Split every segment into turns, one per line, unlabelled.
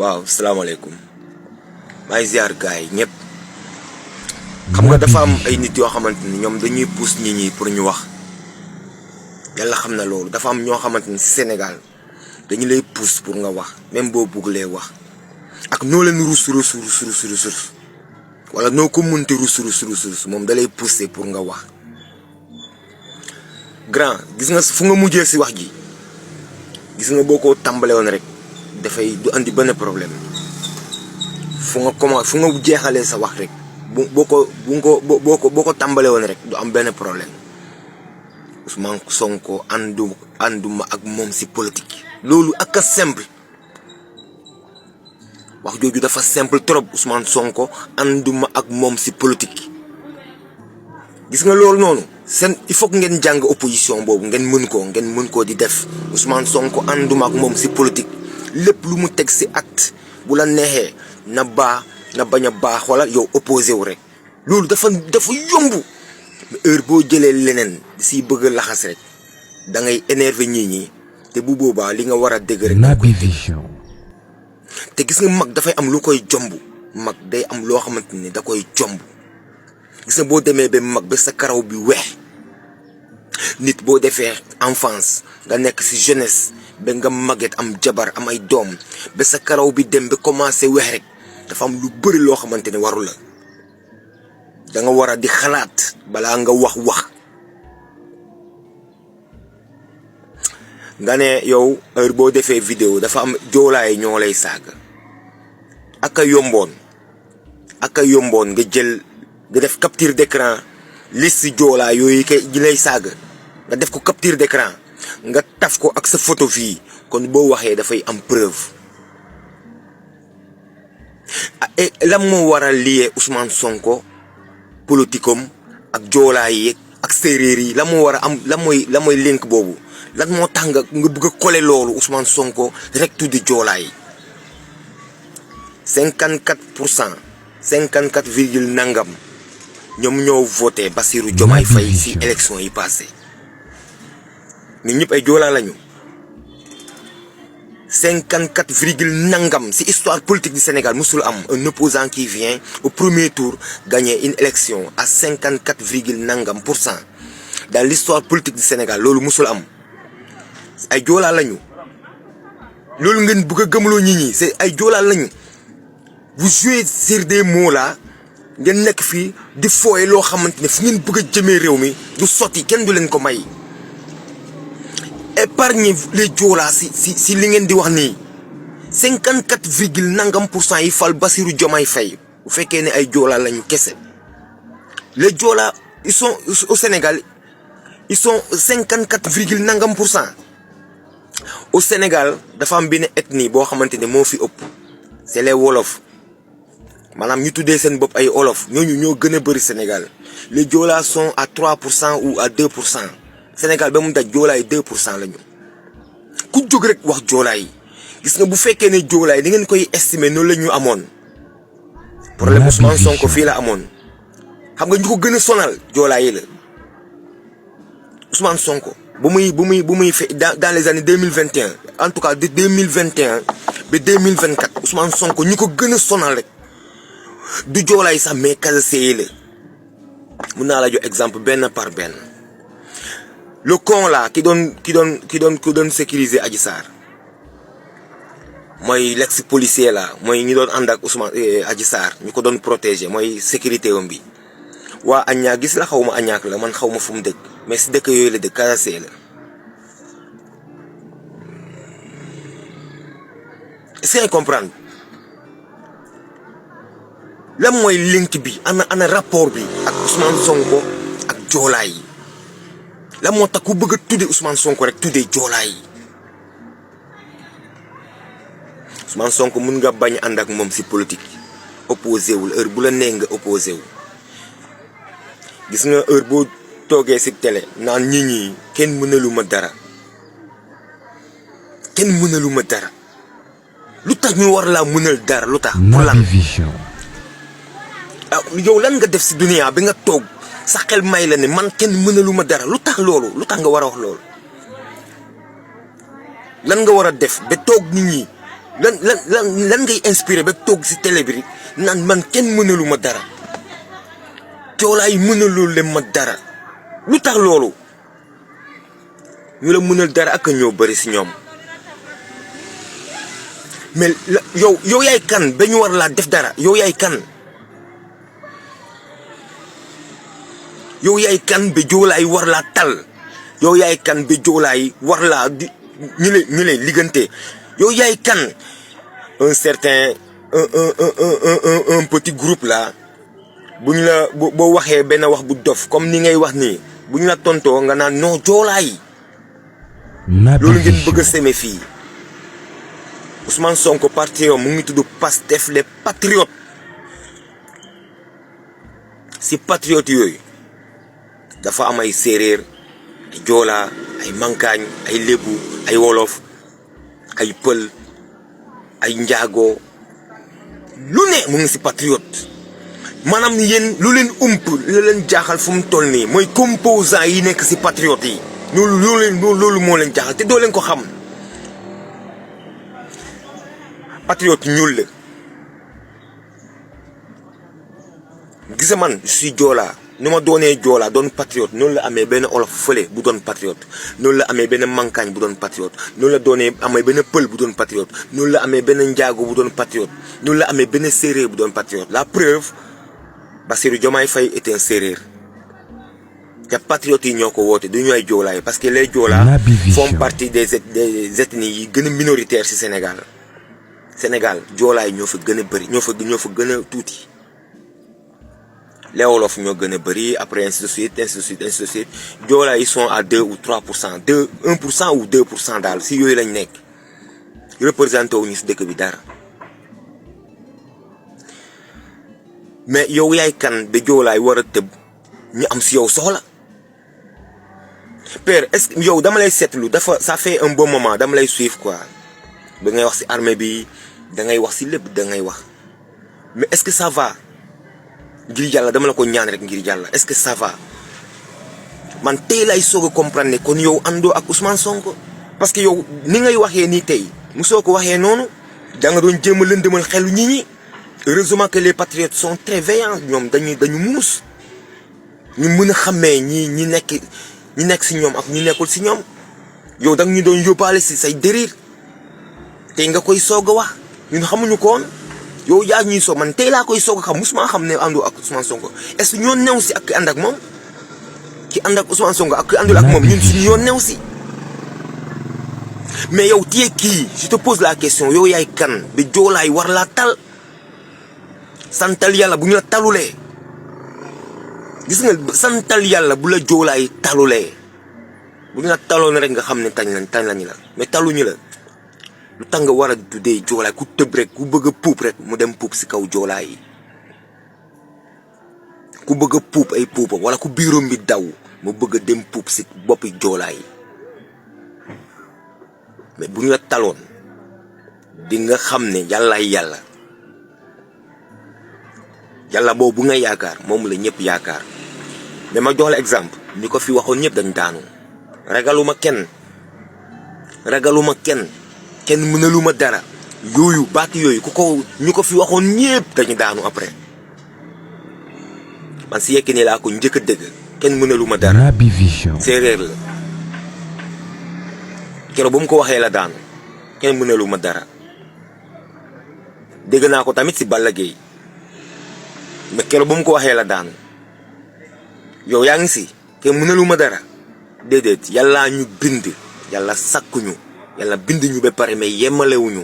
waaw salaamaaleykum maa ngi ziar gars yi ñëpp xam nga dafa am ay nit yoo xamante ni ñoom dañuy pousse nit ñi pour ñu wax yàlla xam na loolu dafa am ñoo xamante ni Sénégal dañu lay pousse pour nga wax même boo bëggulee wax ak noo leen rus wala noo ko mënti rus moom da lay pousser pour nga wax grand gis nga fu nga mujjee si wax ji gis nga boo ko tàmbalee woon rek dafay du andi benn problème fu nga jeexalee sa wax rek boo ko tàmbalee woon rek du am benn problème Ousmane Sonko ànduma ak moom si politique loolu ak a simple wax jooju dafa simple trop. Ousmane Sonko ànduma ak moom si politique gis nga loolu noonu il faut que ngeen jàng opposition boobu ngeen mën koo di def. Ousmane Sonko ànduma ak moom si politique lépp lu mu teg si acte bu la neexee na bañ a baax wala yow opposé wu rek loolu dafa yomb. heure boo jëlee leneen si bëgg laxas rek da ngay énerver ñi te bu boobaa li nga war a dégg rek
Naby Vision.
te gis nga mag dafay am lu koy jomb. mag day am loo xamante ni da koy jomb. gis nga boo demee ba mag ba sa karaw bi weex nit boo defee enfance nga nekk si jeunesse ba nga màgget am jabar am ay doom ba sa karaw bi dem ba commencé weex rek dafa am lu bëri loo xamante ni waru la. da nga war a di xalaat balaa nga wax nga ne yow heure boo defee vidéo dafa am joolaay ñoo lay saaga ak a yomboon nga jël nga def capture d'écran liste joolaa yooyu kay ji lay saaga nga def ko capture d'écran nga taf ko ak sa photo fii kon boo waxee dafay am preuve. et lan moo war a lié Ousmane Sonko politikom ak joolaa yi ak séeréer yi la moo war a am la mooy link boobu lan moo tax nga bëgg a coller loolu Ousmane Sonko rek tuddi joolaa yi 54% 54 virgule nangam ñoom ñoo voté Bassirou Diomaye Faye si élection yi passé nit ñëpp ay joolaa lañu 54 virgule nangam si histoire politique du Sénégal musul am un opposant qui vient au premier tour gagner une élection à 54 virgule nangam % dans l'histoire politique du Sénégal loolu musul am. ay joolaa lañu loolu ngeen bëgg a gëmloo nit ñi c'est ay joolaa lañu. vous jouez sur des mots là ngeen nekk fii di fooye loo xamante ne fu ngeen bëgg a jëmee réew mi du sotti kenn du leen ko may. épargnez les joolaa si li ngeen di wax nii 54 virgule nangam % yi fal Bassirou Diomaye Faye bu fekkee ne ay joolaa lañu kese. les joolaa ils sont au Sénégal ils sont 54 virgule nangam %. au Sénégal dafa am benn ethnie boo xamante ne moo fi ëpp c'est les wolof maanaam ñu tuddee seen bopp ay wolof ñooñu ñoo gën a bëri Sénégal. les joolaa sont à 3% ou à 2%. Sénégal ba mu daj joolaa yi 2% lañu. ku jóg rek wax joolaa yi gis nga bu fekkee ne joolaa yi da ngeen koy estimer noonu la ñu amoon. problème Ousmane Sonko fii la amoon. xam nga ñu ko gën a sonal joolaa yi la Ousmane Sonko. bu muy fait dans les années 2021 en tout cas de 2021 ba 2024 Ousmane Sonko ñu ko gën a sonal rek du joolaay sax mais Casaséyé la. mun naa la jox exemple benn par benn. le con là ki doon sécuriser Adji Sarr mooy l'ex policier là mooy ñi doon ànd ak Ousmane Adji Sarr ñu ko doon protéger mooy sécurité wam bi. waa Añaak gis la xaw ma Añaak la man xaw ma fu mu dëkk mais si dëkk yooyu la dëkk Casaséyé la. est-ce que comprendre lan mooy link bi ana rapport bi ak Ousmane Sonko ak joolaa yi lan moo tax ku bëgg a tuddee Ousmane Sonko rek tuddee joolaa yi. Ousmane Sonko mun nga bañ ànd ak moom si politique opposé wul heure bu la nee nga opposé wu. gis nga heure boo toogee si télé naan nit ñi kenn mënalu ma dara lu tax ñu war laa mënal dara lu tax. pour lan
Naby Vision.
yow lan nga def si dunia bi nga toog sa xel may la ne man kenn mënalu ma dara lu tax loolu lu tax nga war a wax loolu. lan nga war a def ba toog nit ñi lan ngay inspiré ba toog si télé bi naan man kenn mënalu ma dara joolaa yi mënalul leen ma dara lu tax loolu ñu la mënal dara ak ñoo bëri si ñoom mais yow yaay kan ba ñu war laa def dara yow yaay kan ba joolaa yi war laa tal yow yaay kan ba joolaa yi war laa di ñu lay liggante yow yaay kan un certain un petit groupe là bu ñu la boo waxee benn wax bu dof comme ni ngay wax nii bu ñu la tontoo nga naan non joolaa yi loolu ngeen bëgg a seme fii Ousmane Sonko parti mu ngi tudd Pastef les patriotes si patriotes yooyu dafa am ay séeréer ay joolaa ay mankaañ ay lébu ay wolof ay pël ay njaago lu ne mu ngi si patriote maanaam yéen lu leen la leen jaaxal fu mu toll nii mooy composant yi nekk si patriote yi loolu moo leen jaaxal te doo leen ko xam patriote ñuul la gisa man je suis joolaa nu ma doonee joolaa doon patriote noonu la amee benn olof fële bu doon patriote noonu la amee benn mankaañ bu doon patriote noonu la doonee amee benn pël bu doon patriote noonu la amee benn njaago bu doon patriote noonu la amee benn séeréer bu doon patriote la preuve Bassirou Diomaye Faye est un séeréer te patriotes yi ñoo ko woote du ñu ay joolaa yi parce que les joolaa font partie des ethnies yi gën a minoritaires ci Sénégal joolaa yi ñoo fa gën a bëri ñoo fa gën a tuuti les wolof ñoo gën a bëri après ainsi de suite joolaa yi sont à 2 ou 3% 1% ou 2% daal si yooyu lañ nekk représenté wu ñu si dëkk bi dara mais yow yaay kan ba joolaa yi war a tëb ñu am si yow soxla père est-ce que yow dama lay seetlu dafa ça fait un bon moment dama lay suivre quoi da ngay wax si armée bi da ngay wax si lépp da ngay wax mais est-ce que ça va ngir yàlla dama la ko ñaan rek ngir yàlla est-ce que ça va man tey lay soog a comprendre ne kon yow àndoo ak Ousmane Sonko parce que yow ni ngay waxee nii tey musoo ko waxee noonu da nga doon jéem a lëndëmal xelu nit ñi heureusement que les patriotes sont très veillants ñoom dañu muus ñu mën a xàmmee ñi nekk si ñoom ak ñi nekkul si ñoom yow da nga ñu doon yóbbaale si say dériir tey nga koy soog a wax ñun xamuñu ko woon yow yaa ñuy soog man tey laa koy soog a xam musuma xam ne àndoo ak Ousmane Sonko est-ce que ñoo new si ak ki ànd ak moom ki ànd ak Ousmane Sonko ak ki àndul ak moom ñun suñu yoon new si mais yow téye kii je te pose la question yow yaay kan ba joolaay war laa tal santal yàlla bu ñu la talulee gis nga santal yàlla bu la joolaay talulee bu ñu la taloon rek nga xam ne tañ lañu la mais taluñu la lu tax nga war a tuddee joolaay ku tëb rek ku bëgg a puub rek mu dem puub si kaw joolaay yi ku bëgg a puub ay puubam wala ku biiram bi daw mu bëgg a dem puub si boppi joolaay yi mais bu ñu la taloon di nga xam ne yàllaay yàlla boobu nga yaakaar moom la ñëpp yaakaar mais ma jox la exemple ñi ko fi waxoon ñëpp dañ daanu ragaluma kenn mënaluma dara yooyu baat yooyu ñu ko fi waxoon ñëpp dañu daanu après man si Yékini laa ko njëkk a dëgg kenn mënaluma dara
Naby Vision
séeréer la keroog ba mu ko waxee la daanu kenn mënaluma dara dégg naa ko tamit si Balla Gaye mais keroog ba mu ko waxee la daanu yow yaa ngi si kenn mënaluma dara déedéet yàlla ñu bind yàlla sakkuñu yàlla bind ñu ba pare mais yemalewuñu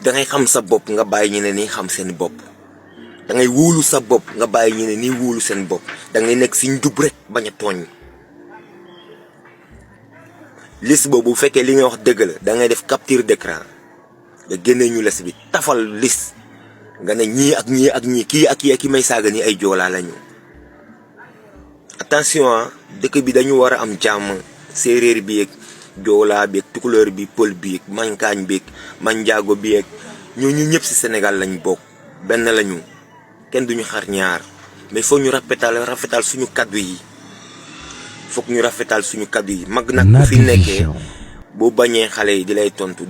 dangay xam sa bopp nga bàyyi ñeneen ñi xam seen bopp dangay wóolu sa bopp nga bàyyi ñeneen ñi wóolu seen bopp dangay nekk si njub rek bañ a tooñ liste boobu bu fekkee li nga wax dëgg la dangay def capture d'écran nga génnee ñu les bi tafal liste nga ne ñii ak ñii kii ak ki may saaga ni ay joolaa lañu attention dëkk bi dañu war a am jàmm séeréer bi yeeg joolaa bi yeeg tukulóor bi pël bi yeeg mankaañ bi yeeg manjaago bi yeeg ñooñu ñëpp ci Sénégal lañ bokk benn lañu kenn duñu xar ñaar mais foog ñu rafetal suñu kaddu yi foog ñu rafetal suñu kaddu yi mag nag bu fi nekkee boo bañee xale yi di lay tontu